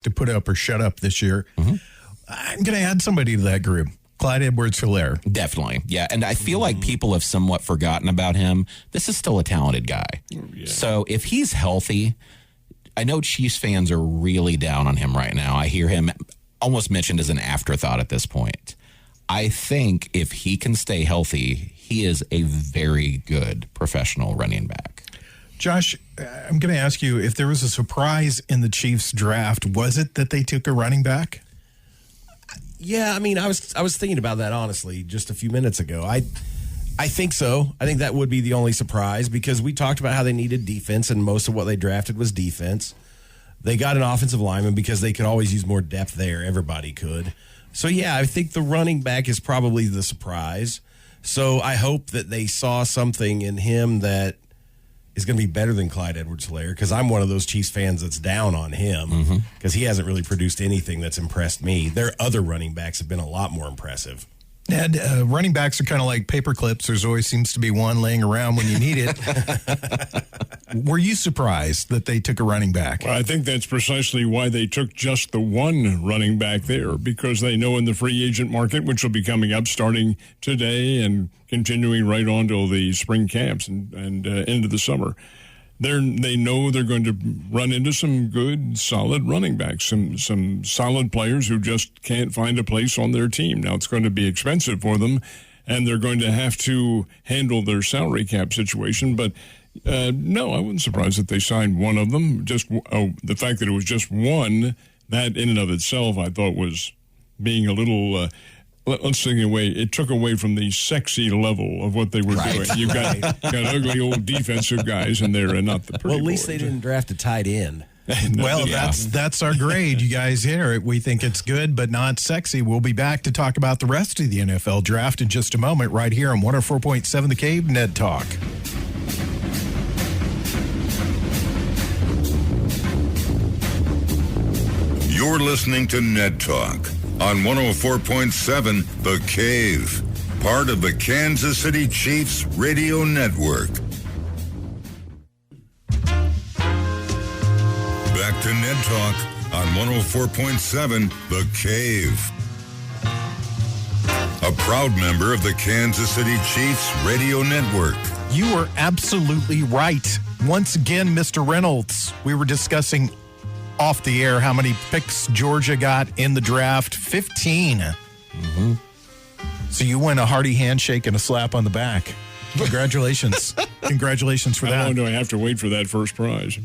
to put up or shut up this year. Mm-hmm. I'm going to add somebody to that group. Clyde Edwards-Helaire. Definitely, yeah. And I feel like people have somewhat forgotten about him. This is still a talented guy. Yeah. So if he's healthy, I know Chiefs fans are really down on him right now. I hear him almost mentioned as an afterthought at this point. I think if he can stay healthy, he is a very good professional running back. Josh, I'm going to ask you, if there was a surprise in the Chiefs draft, was it that they took a running back? Yeah, I mean, I was thinking about that, honestly, just a few minutes ago. I think so. I think that would be the only surprise because we talked about how they needed defense, and most of what they drafted was defense. They got an offensive lineman because they could always use more depth there. Everybody could. So, yeah, I think the running back is probably the surprise. So I hope that they saw something in him that is going to be better than Clyde Edwards-Helaire because I'm one of those Chiefs fans that's down on him because he hasn't really produced anything that's impressed me. Their other running backs have been a lot more impressive. Ned, running backs are kind of like paper clips. There's always seems to be one laying around when you need it. Were you surprised that they took a running back? Well, I think that's precisely why they took just the one running back there, because they know in the free agent market, which will be coming up starting today and continuing right on till the spring camps and into the summer, they know they're going to run into some good, solid running backs, some solid players who just can't find a place on their team. Now, it's going to be expensive for them, and they're going to have to handle their salary cap situation. But, no, I wasn't surprised that they signed one of them. Just the fact that it was just one, that in and of itself, I thought was being a little... let's take it away. It took away from the sexy level of what they were doing. You've got ugly old defensive guys in there and not the pretty Well, at least boys. they didn't draft a tight end. Well, that's our grade. You guys hear it. We think it's good, but not sexy. We'll be back to talk about the rest of the NFL draft in just a moment right here on 104.7 The Cave, Ned Talk. You're listening to Ned Talk on 104.7 The Cave, part of the Kansas City Chiefs radio network. Back to Ned Talk on 104.7 The Cave. A proud member of the Kansas City Chiefs radio network. You were absolutely right. Once again, Mr. Reynolds, we were discussing off the air how many picks Georgia got in the draft. 15. So you win a hearty handshake and a slap on the back. Congratulations. Congratulations for that. How long do I have to wait for that first prize?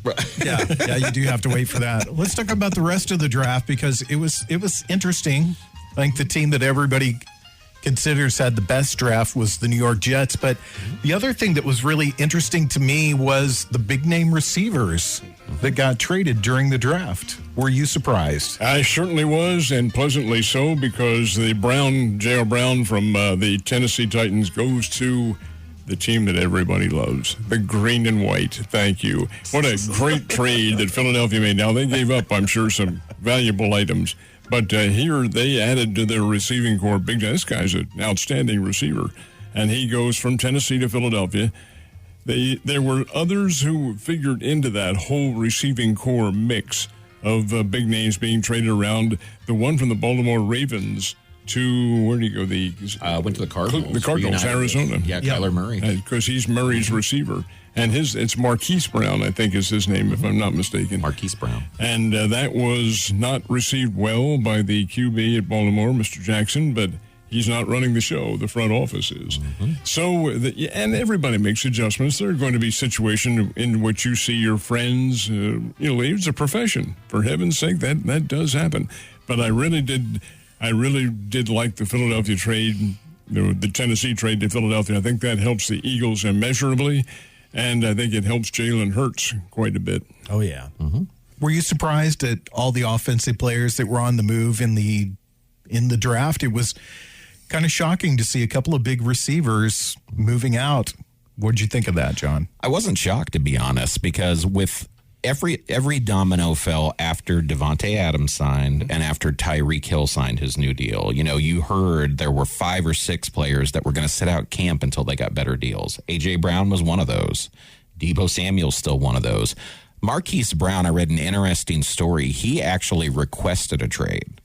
Yeah, you do have to wait for that. Let's talk about the rest of the draft because it was interesting. I think the team that everybody considers had the best draft was the New York Jets. But the other thing that was really interesting to me was the big name receivers that got traded during the draft. Were you surprised? I certainly was, and pleasantly so, because the J.R. Brown from the Tennessee Titans goes to the team that everybody loves, the green and white. Thank you. What a great trade that Philadelphia made. Now, they gave up, I'm sure, some valuable items. But here they added to their receiving corps. This guy's an outstanding receiver. And he goes from Tennessee to Philadelphia. There were others who figured into that whole receiving corps mix of big names being traded around. The one from the Baltimore Ravens to, where did he go? Went to the Cardinals. The Cardinals, Arizona. Yeah, Kyler Murray. Because he's Murray's receiver. And it's Marquise Brown, I think is his name, if I'm not mistaken. Marquise Brown. And that was not received well by the QB at Baltimore, Mr. Jackson, but he's not running the show. The front office is. So, and everybody makes adjustments. There are going to be situations in which you see your friends, it's a profession. For heaven's sake, that does happen. But I really did like the Philadelphia trade, the Tennessee trade to Philadelphia. I think that helps the Eagles immeasurably. And I think it helps Jalen Hurts quite a bit. Oh, yeah. Were you surprised at all the offensive players that were on the move in the draft? It was kind of shocking to see a couple of big receivers moving out. What did you think of that, John? I wasn't shocked, to be honest, because with every domino fell after Devontae Adams signed and after Tyreek Hill signed his new deal. You heard there were 5 or 6 players that were going to sit out camp until they got better deals. A.J. Brown was one of those. Deebo Samuel's still one of those. Marquise Brown, I read an interesting story. He actually requested a trade.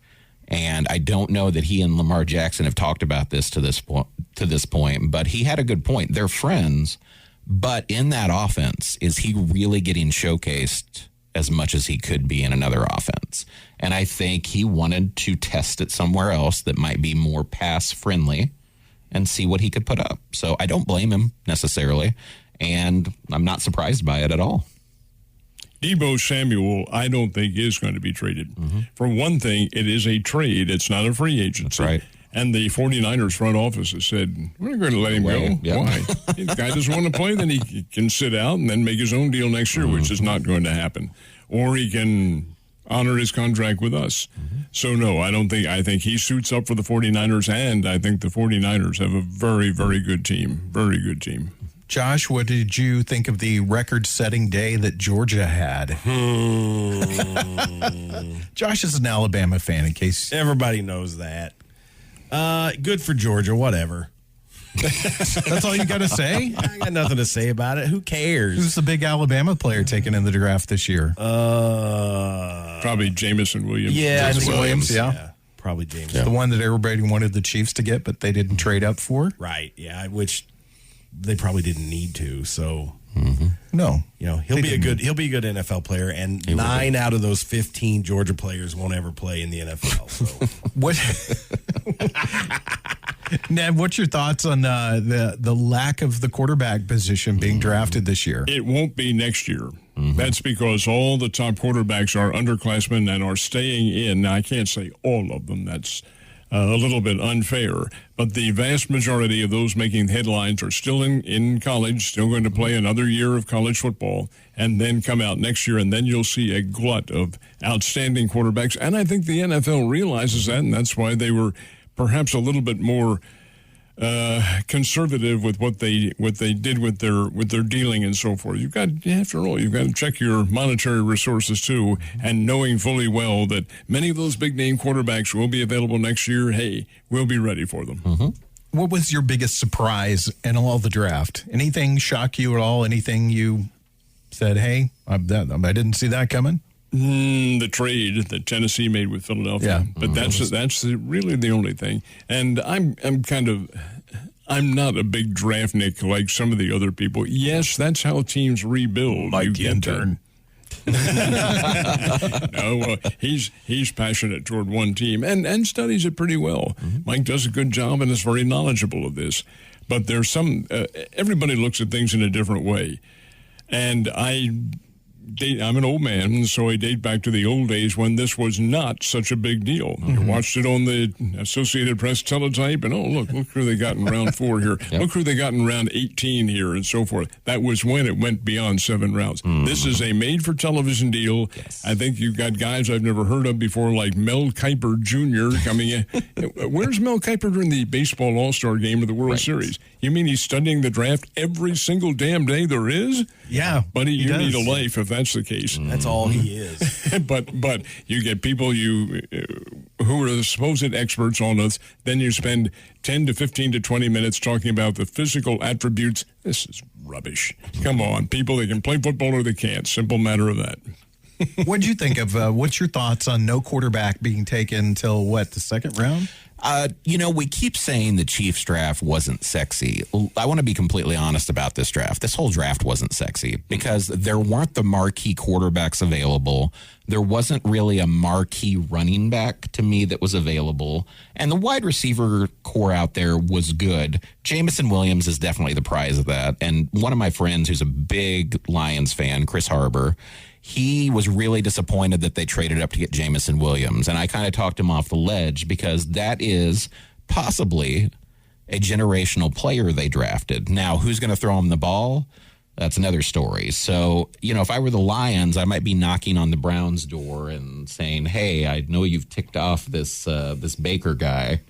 And I don't know that he and Lamar Jackson have talked about this to this point, but he had a good point. They're friends, but in that offense, is he really getting showcased as much as he could be in another offense? And I think he wanted to test it somewhere else that might be more pass-friendly and see what he could put up. So I don't blame him necessarily, and I'm not surprised by it at all. Deebo Samuel, I don't think is going to be traded. For one thing, it is a trade. It's not a free agency. That's right. And the 49ers front office has said, we're not going to let him go. Yeah. Why? If the guy doesn't want to play, then he can sit out and then make his own deal next year, which is not going to happen. Or he can honor his contract with us. So, no, I think he suits up for the 49ers, and I think the 49ers have a very, very good team. Very good team. Josh, what did you think of the record-setting day that Georgia had? Josh is an Alabama fan, in case Everybody knows that. Good for Georgia, whatever. that's all you got to say. I got nothing to say about it. Who cares? Who's the big Alabama player taken in the draft this year? Probably Jamison Williams. Yeah, I think Williams, yeah. Probably James. The one that everybody wanted the Chiefs to get, but they didn't trade up for? Right, yeah, which they probably didn't need to. So, No. you know, he'll be a good NFL player, and 9 out of those 15 Georgia players won't ever play in the NFL. So. What, Ned, what's your thoughts on the lack of the quarterback position being drafted this year? It won't be next year. That's because all the top quarterbacks are underclassmen and are staying in. Now, I can't say all of them. That's a little bit unfair. But the vast majority of those making headlines are still in college, still going to play another year of college football, and then come out next year, and then you'll see a glut of outstanding quarterbacks. And I think the NFL realizes that, and that's why they were perhaps a little bit more conservative with what they did with their dealing and so forth. After all, you've got to check your monetary resources too, and knowing fully well that many of those big name quarterbacks will be available next year. Hey, we'll be ready for them. What was your biggest surprise in all the draft? Anything shock you at all? Anything you said, hey, I didn't see that coming? The trade that Tennessee made with Philadelphia, but that's really the only thing. And I'm not a big draftnik like some of the other people. Yes, that's how teams rebuild. Mike the intern. No, he's passionate toward one team and studies it pretty well. Mike does a good job and is very knowledgeable of this. But there's everybody looks at things in a different way, and I'm an old man, so I date back to the old days when this was not such a big deal. You watched it on the Associated Press teletype, and look who they got in round 4 here. Yep. Look who they got in round 18 here, and so forth. That was when it went beyond 7 rounds. This is a made-for-television deal. Yes. I think you've got guys I've never heard of before, like Mel Kiper Jr. coming in. Where's Mel Kiper during the baseball All-Star game of the World Series? You mean he's studying the draft every single damn day there is? Yeah, buddy, you need a life if that's the case. That's all he is. but you get people who are the supposed experts on this. Then you spend 10 to 15 to 20 minutes talking about the physical attributes. This is rubbish. Come on, people, they can play football or they can't. Simple matter of that. What did you think of? What's your thoughts on no quarterback being taken until the second round? We keep saying the Chiefs draft wasn't sexy. I want to be completely honest about this draft. This whole draft wasn't sexy because there weren't the marquee quarterbacks available. There wasn't really a marquee running back to me that was available. And the wide receiver core out there was good. Jamison Williams is definitely the prize of that. And one of my friends who's a big Lions fan, Chris Harbour, he was really disappointed that they traded up to get Jamison Williams. And I kind of talked him off the ledge because that is possibly a generational player they drafted. Now, who's going to throw him the ball? That's another story. So, if I were the Lions, I might be knocking on the Browns' door and saying, hey, I know you've ticked off this Baker guy.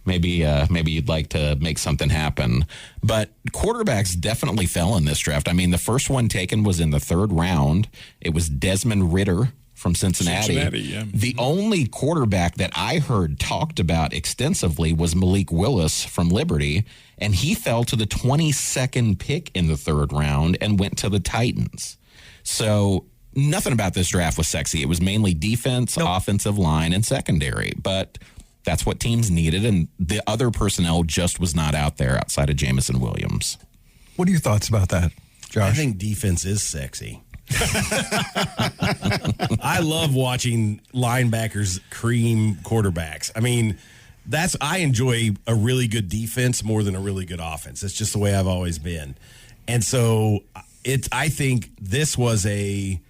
Maybe you'd like to make something happen. But quarterbacks definitely fell in this draft. I mean, the first one taken was in the 3rd round. It was Desmond Ridder from Cincinnati. Yeah. The only quarterback that I heard talked about extensively was Malik Willis from Liberty, and he fell to the 22nd pick in the 3rd round and went to the Titans. So nothing about this draft was sexy. It was mainly defense, offensive line, and secondary. But that's what teams needed, and the other personnel just was not out there outside of Jamison Williams. What are your thoughts about that, Josh? I think defense is sexy. I love watching linebackers cream quarterbacks. I mean, I enjoy a really good defense more than a really good offense. That's just the way I've always been. And so I think this was a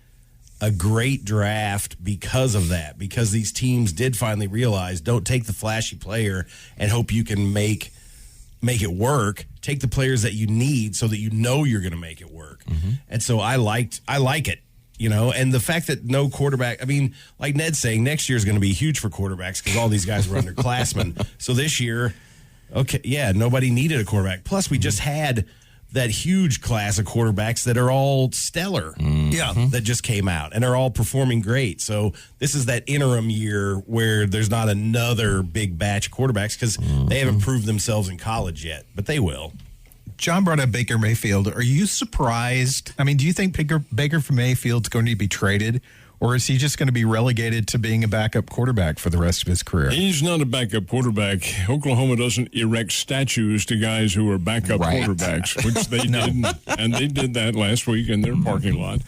great draft because of that, because these teams did finally realize, don't take the flashy player and hope you can make it work. Take the players that you need so that you know you're going to make it work. Mm-hmm. And so I like it, and the fact that no quarterback, I mean, like Ned's saying, next year is going to be huge for quarterbacks because all these guys were underclassmen. So this year, nobody needed a quarterback. Plus, we just had that huge class of quarterbacks that are all stellar, that just came out and are all performing great. So this is that interim year where there's not another big batch of quarterbacks because they haven't proved themselves in college yet, but they will. John brought up Baker Mayfield. Are you surprised? I mean, do you think Baker Mayfield's going to be traded? Or is he just going to be relegated to being a backup quarterback for the rest of his career? He's not a backup quarterback. Oklahoma doesn't erect statues to guys who are backup quarterbacks, which they did, and they did that last week in their parking lot.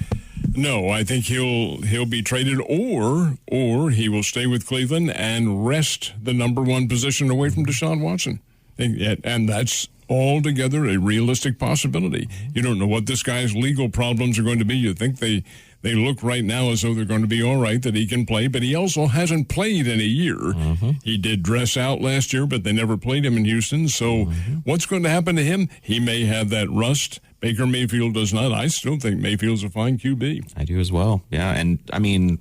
No, I think he'll be traded, or he will stay with Cleveland and wrest the number one position away from Deshaun Watson, and that's altogether a realistic possibility. You don't know what this guy's legal problems are going to be. You think they look right now as though they're going to be all right, that he can play, but he also hasn't played in a year. Mm-hmm. He did dress out last year, but they never played him in Houston. So what's going to happen to him? He may have that rust. Baker Mayfield does not. I still think Mayfield's a fine QB. I do as well. Yeah, and I mean,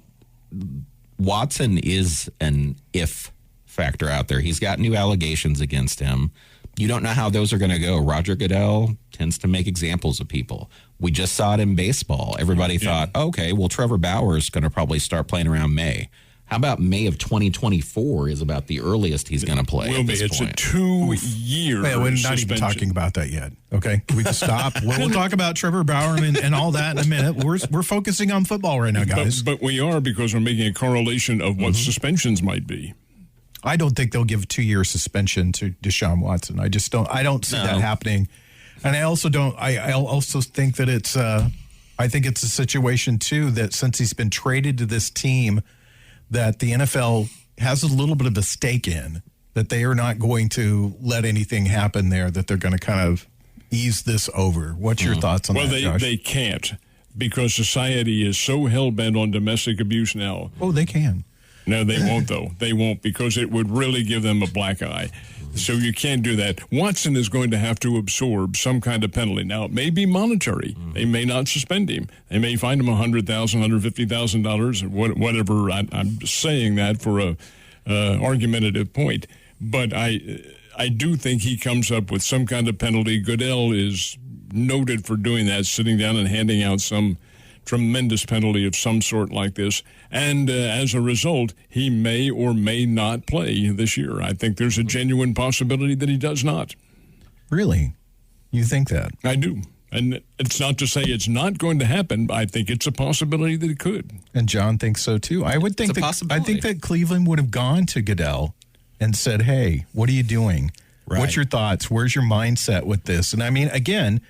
Watson is an if factor out there. He's got new allegations against him. You don't know how those are going to go. Roger Goodell tends to make examples of people. We just saw it in baseball. Everybody thought, okay, well, Trevor Bauer's going to probably start playing around May. How about May of 2024 is about the earliest he's going to play at this point. It's a 2-year We're not suspension. even talking about that yet. Okay, can we just stop? We'll talk about Trevor Bauer and all that in a minute. We're focusing on football right now, guys. But we are, because we're making a correlation of what suspensions might be. I don't think they'll give a 2-year suspension to Deshaun Watson. I don't see that happening. And I also don't. I also think that it's. I think it's a situation too that since he's been traded to this team, that the NFL has a little bit of a stake in that they are not going to let anything happen there. That they're going to kind of ease this over. What's your thoughts on that, Josh? Well, they can't, because society is so hell bent on domestic abuse now. Oh, they can. No, they won't, though. They won't, because it would really give them a black eye. So you can't do that. Watson is going to have to absorb some kind of penalty. Now, it may be monetary. They may not suspend him. They may find him $100,000, $150,000, or whatever. I'm saying that for a argumentative point. But I do think he comes up with some kind of penalty. Goodell is noted for doing that, sitting down and handing out some tremendous penalty of some sort like this. And as a result, he may or may not play this year. I think there's a genuine possibility that he does not. Really? You think that? I do. And it's not to say it's not going to happen, but I think it's a possibility that it could. And John thinks so too. I would think I think that Cleveland would have gone to Goodell and said, "Hey, what are you doing? Right. What's your thoughts? Where's your mindset with this?" And I mean, again,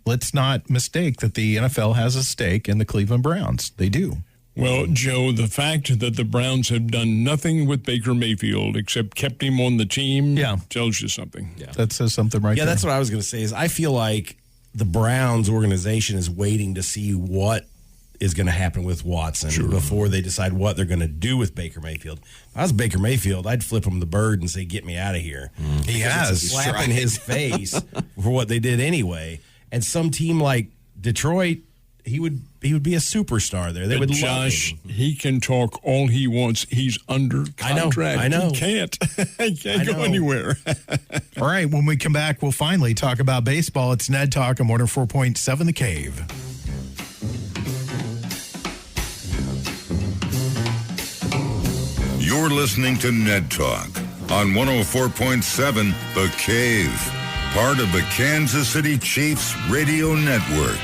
let's not mistake that the NFL has a stake in the Cleveland Browns. They do. Well, Joe, the fact that the Browns have done nothing with Baker Mayfield except kept him on the team tells you something. Yeah. That says something right there. Yeah, that's what I was going to say. Is I feel like the Browns organization is waiting to see what is going to happen with Watson before they decide what they're going to do with Baker Mayfield. If I was Baker Mayfield, I'd flip him the bird and say, "Get me out of here." He has. It's a slap in his face for what they did anyway. And some team like Detroit, he would be a superstar there. They would love him. He can talk all he wants. He's under contract. I know. He can't go anywhere. All right, when we come back, we'll finally talk about baseball. It's Ned Talk on 104.7 The Cave. You're listening to Ned Talk on 104.7 The Cave, part of the Kansas City Chiefs Radio Network.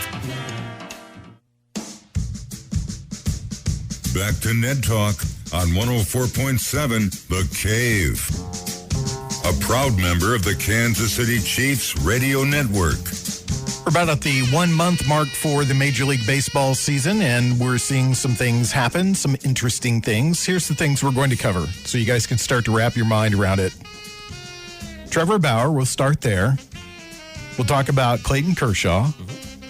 back to Ned Talk on 104.7 The Cave. A proud member of the Kansas City Chiefs radio network. We're about at the 1 month mark for the Major League Baseball season, and we're seeing some things happen, some interesting things. Here's the things we're going to cover so you guys can start to wrap your mind around it. Trevor Bauer, we'll start there. We'll talk about Clayton Kershaw.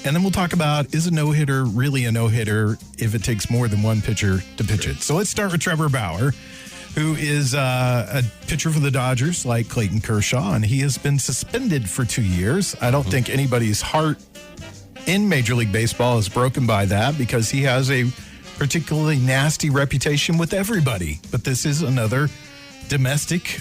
And then we'll talk about, is a no-hitter really a no-hitter if it takes more than one pitcher to pitch it? So let's start with Trevor Bauer, who is a pitcher for the Dodgers like Clayton Kershaw, and he has been suspended for 2 years. I don't think anybody's heart in Major League Baseball is broken by that because he has a particularly nasty reputation with everybody. But this is another domestic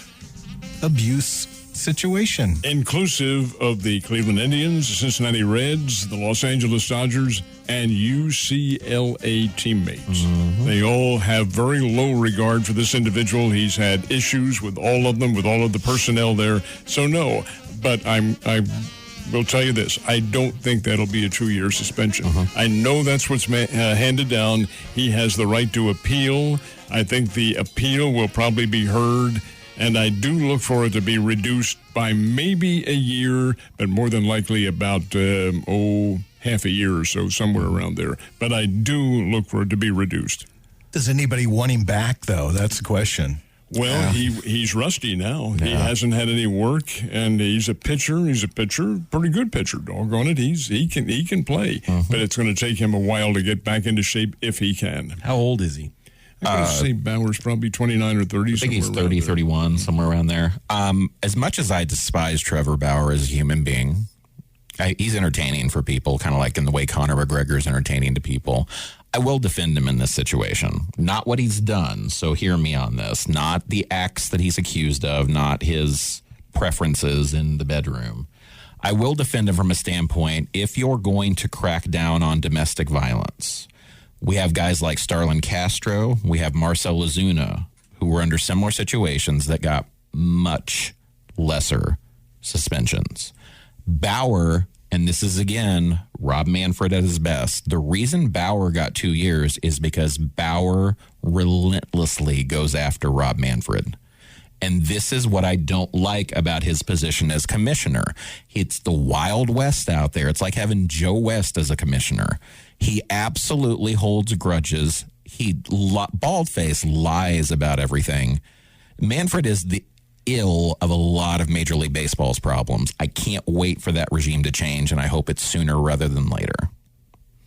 abuse situation. Inclusive of the Cleveland Indians, the Cincinnati Reds, the Los Angeles Dodgers, and UCLA teammates. They all have very low regard for this individual. He's had issues with all of them, with all of the personnel there. So no, but I will tell you this. I don't think that'll be a 2-year suspension. I know that's what's handed down. He has the right to appeal. I think the appeal will probably be heard. And I do look for it to be reduced by maybe a year, but more than likely about, half a year or so, somewhere around there. But I do look for it to be reduced. Does anybody want him back, though? That's the question. Well, he's rusty now. Yeah. He hasn't had any work, and he's a pitcher. He's a pitcher, pretty good pitcher. Doggone it, he can play. But it's going to take him a while to get back into shape if he can. How old is he? I'm going to say Bauer's probably 29 or 30. I think he's 30, 31, somewhere around there. As much as I despise Trevor Bauer as a human being, he's entertaining for people, kind of like in the way Conor McGregor is entertaining to people. I will defend him in this situation. Not what he's done, so hear me on this. Not the acts that he's accused of, not his preferences in the bedroom. I will defend him from a standpoint, if you're going to crack down on domestic violence, we have guys like Starlin Castro. We have Marcell Ozuna, who were under similar situations that got much lesser suspensions. Bauer, and this is, again, Rob Manfred at his best. The reason Bauer got 2 years is because Bauer relentlessly goes after Rob Manfred. And this is what I don't like about his position as commissioner. It's the Wild West out there. It's like having Joe West as a commissioner. He absolutely holds grudges. He bald-faced lies about everything. Manfred is the ill of a lot of Major League Baseball's problems. I can't wait for that regime to change, and I hope it's sooner rather than later.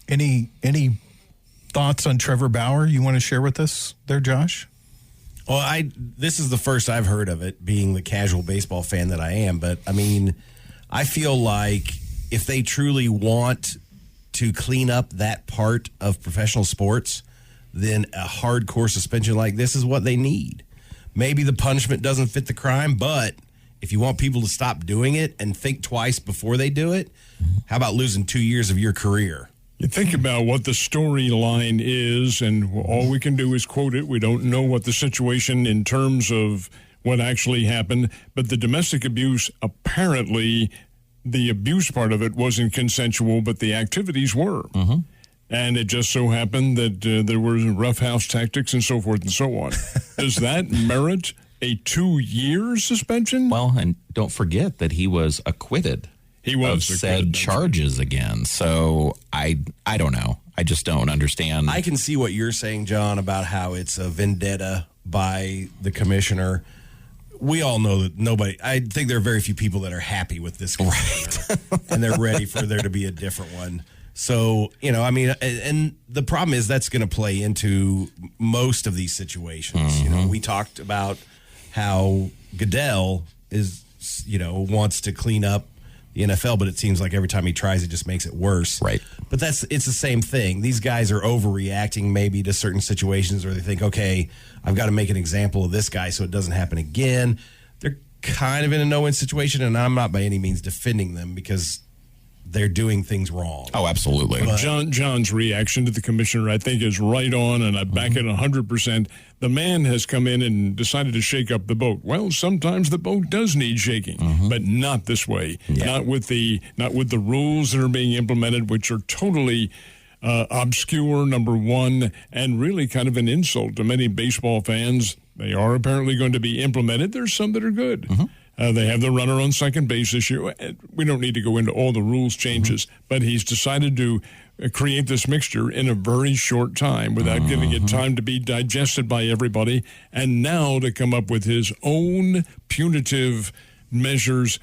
Any thoughts on Trevor Bauer you want to share with us there, Josh? Well, this is the first I've heard of it, being the casual baseball fan that I am. But, I mean, I feel like if they truly want to clean up that part of professional sports, then a hardcore suspension like this is what they need. Maybe the punishment doesn't fit the crime, but if you want people to stop doing it and think twice before they do it, how about losing 2 years of your career? You think about what the storyline is, and all we can do is quote it. We don't know what the situation in terms of what actually happened, but the domestic abuse, apparently the abuse part of it wasn't consensual, but the activities were. And it just so happened that there were roughhouse tactics and so forth and so on. Does that merit a 2-year suspension? Well, and don't forget that he was acquitted. He was said charges again. So I don't know. I just don't understand. I can see what you're saying, John, about how it's a vendetta by the commissioner. We all know that I think there are very few people that are happy with this commissioner, and they're ready for there to be a different one. So, I mean, and the problem is that's going to play into most of these situations. We talked about how Goodell is, wants to clean up the NFL, but it seems like every time he tries, it just makes it worse. Right. But it's the same thing. These guys are overreacting maybe to certain situations, or they think, okay, I've got to make an example of this guy so it doesn't happen again. They're kind of in a no-win situation, and I'm not by any means defending them because they're doing things wrong. Oh, absolutely. But John's reaction to the commissioner, I think, is right on, and I back it 100%. The man has come in and decided to shake up the boat. Well, sometimes the boat does need shaking, but not this way. Not with the rules that are being implemented, which are totally obscure, number one, and really kind of an insult to many baseball fans. They are apparently going to be implemented. There's some that are good. Mm-hmm. They have the runner on second base issue. We don't need to go into all the rules changes, but he's decided to create this mixture in a very short time without giving it time to be digested by everybody, and now to come up with his own punitive measures,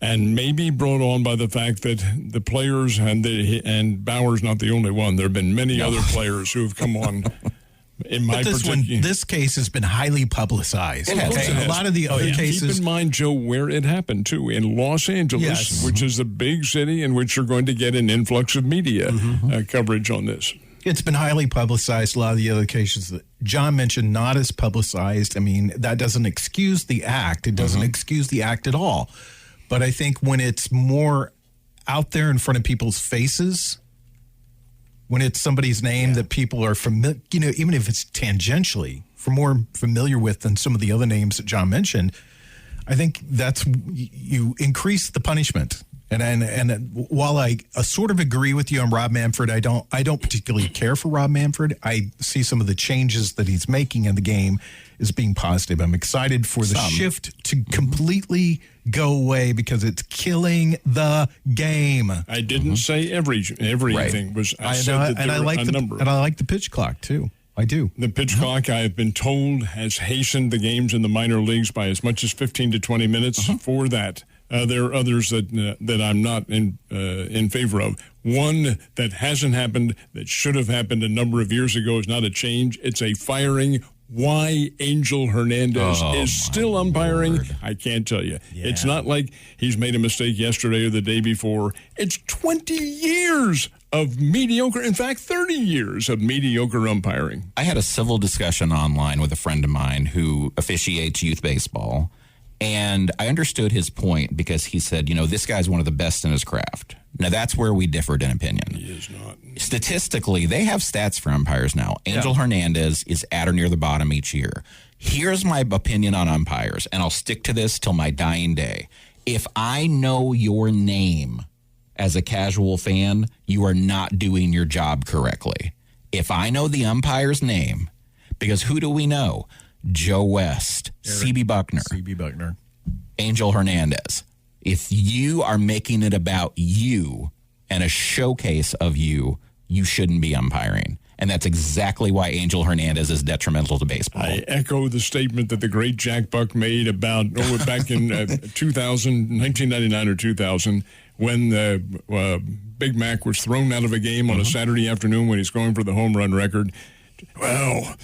and maybe brought on by the fact that the players, and Bauer's not the only one. There have been many other players who have come on. In my this case has been highly publicized. Okay? A lot of the other cases. Keep in mind, Joe, where it happened too, in Los Angeles, which is a big city in which you're going to get an influx of media coverage on this. It's been highly publicized. A lot of the other cases that John mentioned, not as publicized. I mean, that doesn't excuse the act. It doesn't excuse the act at all. But I think when it's more out there in front of people's faces, when it's somebody's name that people are familiar, even if it's tangentially more familiar with than some of the other names that John mentioned, I think that's, you increase the punishment. And while I sort of agree with you on Rob Manfred, I don't particularly care for Rob Manfred. I see some of the changes that he's making in the game as being positive. I'm excited for the shift to completely go away because it's killing the game. I didn't say everything was. I said that there were a number. And I like the pitch clock too. I do. The pitch clock, I have been told, has hastened the games in the minor leagues by as much as 15 to 20 minutes for that. There are others that I'm not in favor of. One that hasn't happened, that should have happened a number of years ago, is not a change. It's a firing. Why Angel Hernandez is still umpiring, Lord. I can't tell you. Yeah. It's not like he's made a mistake yesterday or the day before. It's 20 years of mediocre, in fact, 30 years of mediocre umpiring. I had a civil discussion online with a friend of mine who officiates youth baseball, and I understood his point because he said, this guy's one of the best in his craft. Now, that's where we differed in opinion. He is not. Statistically, they have stats for umpires now. Angel Hernandez is at or near the bottom each year. Here's my opinion on umpires, and I'll stick to this till my dying day. If I know your name as a casual fan, you are not doing your job correctly. If I know the umpire's name, because who do we know? Joe West, C.B. Buckner, Angel Hernandez. If you are making it about you and a showcase of you, you shouldn't be umpiring. And that's exactly why Angel Hernandez is detrimental to baseball. I echo the statement that the great Jack Buck made about back in 1999 or 2000, when Big Mac was thrown out of a game on a Saturday afternoon when he's going for the home run record. Well,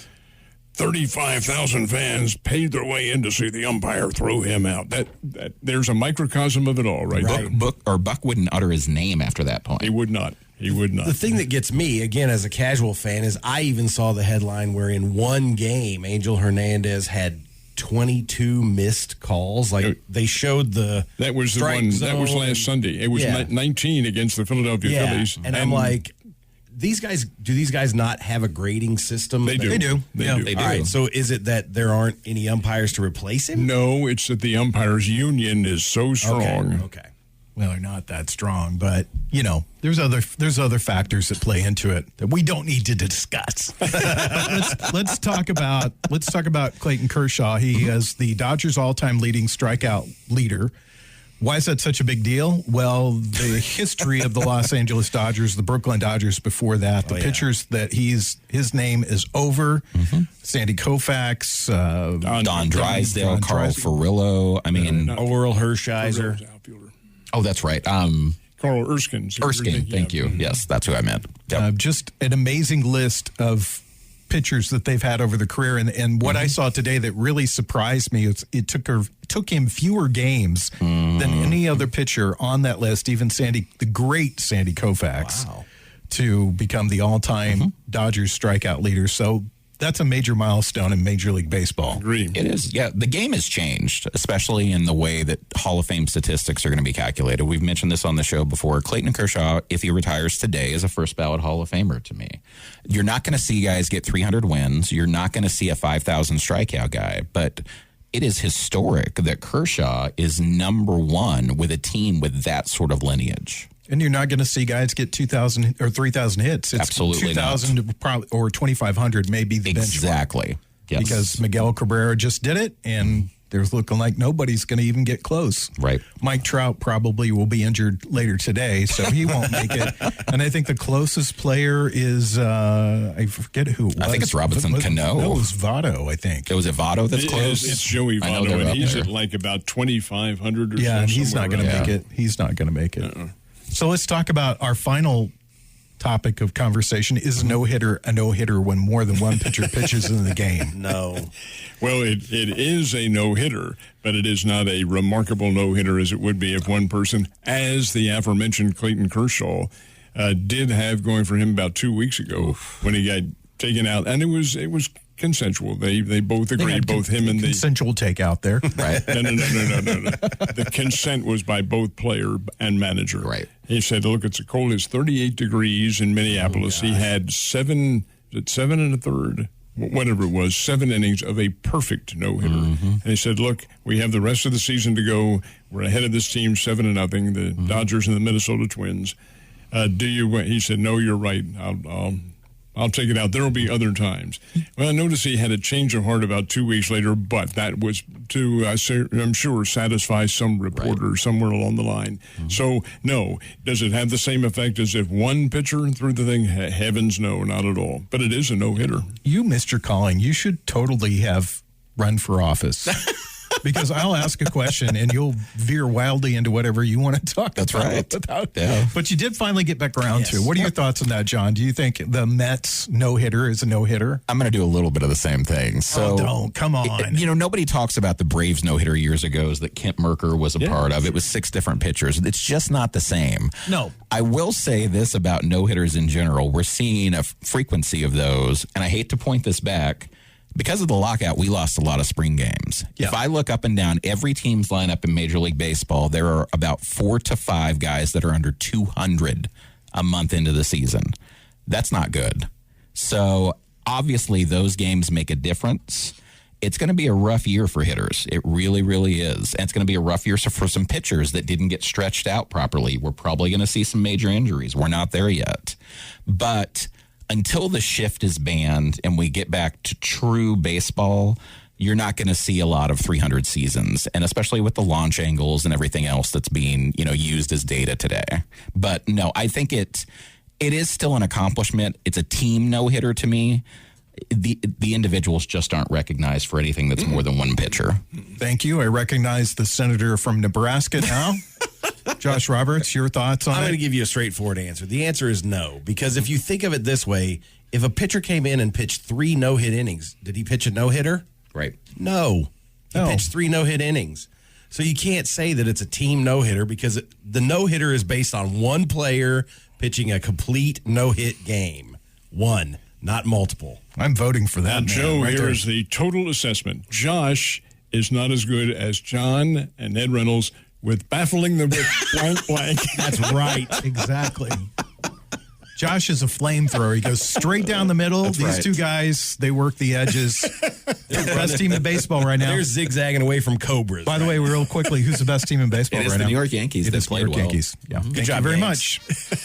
35,000 fans paid their way in to see the umpire throw him out. That there's a microcosm of it all, right? Buck wouldn't utter his name after that point. He would not. The thing that gets me, again, as a casual fan, is I even saw the headline where in one game, Angel Hernandez had 22 missed calls. Like they showed that was the one zone. That was last Sunday. It was 19 against the Philadelphia Phillies. And I'm like, do these guys not have a grading system? They do. They do. They do. All right. So is it that there aren't any umpires to replace him? No, it's that the umpires union is so strong. Okay. Well, they're not that strong, but there's other factors that play into it that we don't need to discuss. let's talk about Clayton Kershaw. He is the Dodgers' all-time leading strikeout leader. Why is that such a big deal? Well, the history of the Los Angeles Dodgers, the Brooklyn Dodgers before that, the pitchers that his name is over, Sandy Koufax, Don Drysdale, Carl Furillo. I mean, Orel Hershiser. Oh, that's right. Carl Erskine. Thank you. Yes, that's who I meant. Yep. Just an amazing list of pitchers that they've had over the career. And what I saw today that really surprised me is it took him fewer games than any other pitcher on that list, even the great Sandy Koufax, to become the all-time Dodgers strikeout leader. So that's a major milestone in Major League Baseball. Agreed. It is. Yeah, the game has changed, especially in the way that Hall of Fame statistics are going to be calculated. We've mentioned this on the show before. Clayton Kershaw, if he retires today, is a first ballot Hall of Famer to me. You're not going to see guys get 300 wins. You're not going to see a 5,000 strikeout guy, but it is historic that Kershaw is number one with a team with that sort of lineage. And you're not going to see guys get 2,000 or 3,000 hits. It's Absolutely 2,000 or 2,500 may be the benchmark. Exactly. Yes. Because Miguel Cabrera just did it, and there's looking like nobody's going to even get close. Right. Mike Trout probably will be injured later today, so he won't make it. And I think the closest player is, I forget who it was. I think it's Robinson Cano. No, it was Votto, I think. Was it Votto that's close? It's Joey I know Votto, they're and up he's there. at like about 2,500 or so. Yeah, and he's not going to around make there. it. He's not going to make it. So let's talk about our final topic of conversation. Is a no-hitter a no-hitter when more than one pitcher pitches in the game? No. Well, it is a no-hitter, but it is not a remarkable no-hitter as it would be if one person, as the aforementioned Clayton Kershaw, did have going for him about 2 weeks ago when he got taken out. And it was consensual. They both agreed, both him and the consensual takeout there. Right. No. The consent was by both player and manager. Right. He said, look, it's cold. It's 38 degrees in Minneapolis. He had 7 1/3, whatever it was, 7 innings of a perfect no-hitter. And he said, look, we have the rest of the season to go. We're ahead of this team 7-0, the Dodgers and the Minnesota Twins. Do you win? He said, no, you're right. I'll take it out. There will be other times. Well, I noticed he had a change of heart about 2 weeks later, but that was to, I'm sure, satisfy some reporter somewhere along the line. So, no. Does it have the same effect as if one pitcher threw the thing? Heavens, no, not at all. But it is a no-hitter. You, Mr. Calling, you should totally have run for office. Because I'll ask a question and you'll veer wildly into whatever you want to talk That's about. right. Yeah. But you did finally get back around to. What are your thoughts on that, John? Do you think the Mets no-hitter is a no-hitter? I'm going to do a little bit of the same thing. So, don't. Come on. Nobody talks about the Braves no-hitter years ago that Kent Merker was a part of. It was 6 different pitchers. It's just not the same. No. I will say this about no-hitters in general. We're seeing a frequency of those, and I hate to point this back. Because of the lockout, we lost a lot of spring games. Yeah. If I look up and down every team's lineup in Major League Baseball, there are about 4 to 5 guys that are under 200 a month into the season. That's not good. So obviously those games make a difference. It's going to be a rough year for hitters. It really, really is. And it's going to be a rough year for some pitchers that didn't get stretched out properly. We're probably going to see some major injuries. We're not there yet. But until the shift is banned and we get back to true baseball, you're not going to see a lot of 300 seasons, and especially with the launch angles and everything else that's being, used as data today. But no, I think it is still an accomplishment. It's a team no-hitter to me. The individuals just aren't recognized for anything that's more than one pitcher. Thank you. I recognize the senator from Nebraska now. Josh Roberts, your thoughts on I'm it? going to give you a straightforward answer. The answer is no, because if you think of it this way, if a pitcher came in and pitched 3 no-hit innings, did he pitch a no-hitter? Right. No. He No. pitched 3 no-hit innings. So you can't say that it's a team no-hitter because the no-hitter is based on one player pitching a complete no-hit game. One, not multiple. I'm voting for that. And man, Joe, right here there. is the total assessment. Josh is not as good as John and Ned Reynolds with baffling the whip blank blank. That's right. Exactly. Josh is a flamethrower. He goes straight down the middle. That's These right. 2 guys, they work the edges. They're the best team in baseball right now. They're zigzagging away from Cobras. By the way, real quickly, who's the best team in baseball It is right the now? New York Yankees It that is played New York well. Yankees. Yeah. Thank job, you very Yanks.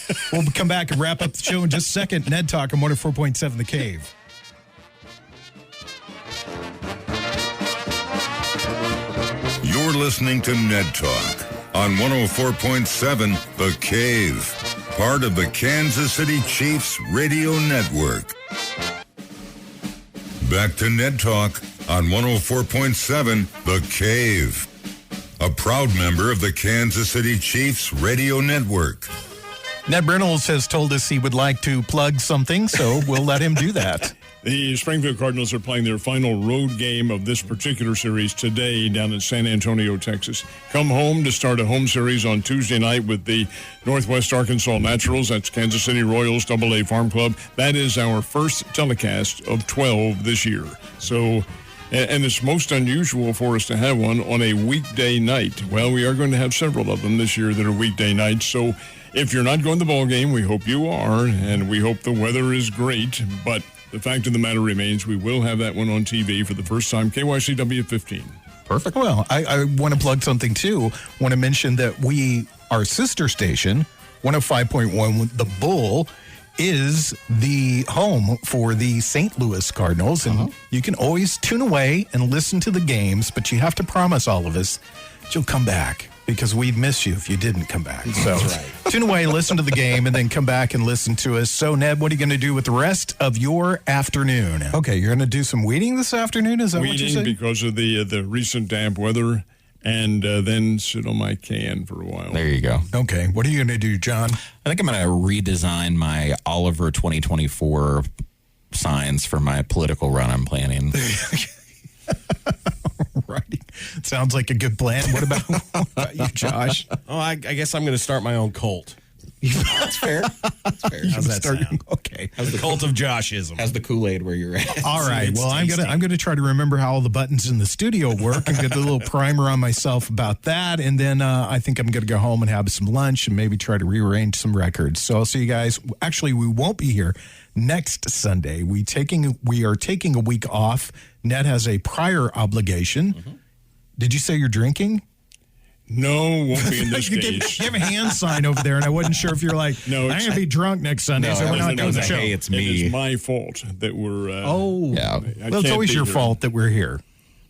much. We'll come back and wrap up the show in just a second. Ned Talk on 104.7 The Cave. You're listening to Ned Talk on 104.7 The Cave, part of the Kansas City Chiefs radio network. Back to Ned Talk on 104.7 The Cave, a proud member of the Kansas City Chiefs radio network. Ned Reynolds has told us he would like to plug something, so we'll let him do that. The Springfield Cardinals are playing their final road game of this particular series today down in San Antonio, Texas. Come home to start a home series on Tuesday night with the Northwest Arkansas Naturals. That's Kansas City Royals AA Farm Club. That is our first telecast of 12 this year. So, and it's most unusual for us to have one on a weekday night. Well, we are going to have several of them this year that are weekday nights. So if you're not going to the ball game, we hope you are, and we hope the weather is great. But the fact of the matter remains, we will have that one on TV for the first time, KYCW 15. Perfect. Well, I want to plug something too. Want to mention that our sister station, 105.1. The Bull is the home for the St. Louis Cardinals, and you can always tune away and listen to the games, but you have to promise all of us that you'll come back, because we'd miss you if you didn't come back. So tune away, listen to the game, and then come back and listen to us. So, Ned, what are you going to do with the rest of your afternoon? Okay, you're going to do some weeding this afternoon? Is that what you're saying? Because of the recent damp weather, and then sit on my can for a while. There you go. Okay, what are you going to do, John? I think I'm going to redesign my Oliver 2024 signs for my political run I'm planning. Right. Sounds like a good plan. What about you, Josh? Oh, I guess I'm going to start my own cult. That's fair. That's fair. How's that sound? Okay. The cult of Joshism. How's the Kool-Aid where you're at? All right. It's Well, I'm tasty. gonna try to remember how all the buttons in the studio work and get a little primer on myself about that. And then I think I'm gonna go home and have some lunch and maybe try to rearrange some records. So I'll see you guys. Actually, we won't be here next Sunday. We are taking a week off. Ned has a prior obligation. Did you say you're drinking? No, won't be in this You case. have a hand sign over there, and I wasn't sure if you're like, No, I'm it's- going to be drunk next Sunday, No, so that we're was not doing the show. Hey, it's It me. is my fault that we're. Yeah. Well, it's can't always be your here. fault that we're here.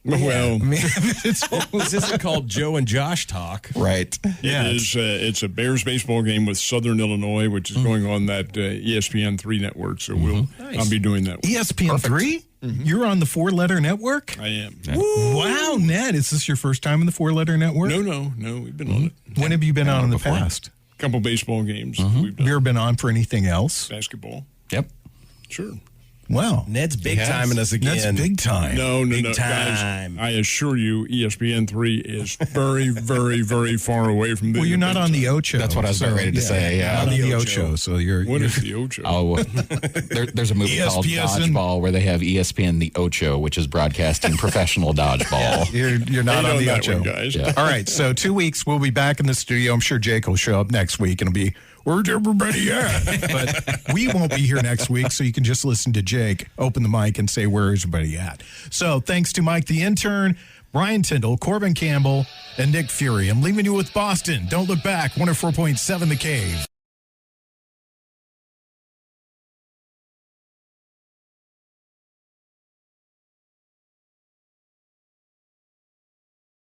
Well, This isn't called Joe and Josh Talk. Right. Yeah, it is. It's a Bears baseball game with Southern Illinois, which is going on that ESPN 3 network. So I'll be doing that one. ESPN 3? You're on the 4-letter network? I am. Wow, Ned, is this your first time in the 4-letter network? No. We've been on it. When have you been on in the before. past? A couple baseball games. We've Have you done ever been on for anything else? basketball. Yep. Sure. Wow. Ned's big Yes. timing us again. That's big time. No, Big guys. time. I assure you, ESPN 3 is very, very, very far away from. Well, you're not on the Ocho. That's what I was about ready to say, yeah. Not on the Ocho. Ocho, so you're... What you're is the Ocho? Oh, there's a movie called ESPN. Dodgeball where they have ESPN the Ocho, which is broadcasting professional dodgeball. you're not Ain't on the that Ocho. one, guys. Yeah. All right, so 2 weeks, we'll be back in the studio. I'm sure Jake will show up next week and it'll be, where's everybody at? But we won't be here next week, so you can just listen to Jake open the mic and say, where's everybody at? So thanks to Mike the intern, Brian Tyndall, Corbin Campbell, and Nick Fury. I'm leaving you with Boston. Don't look back. 104.7 The Cave.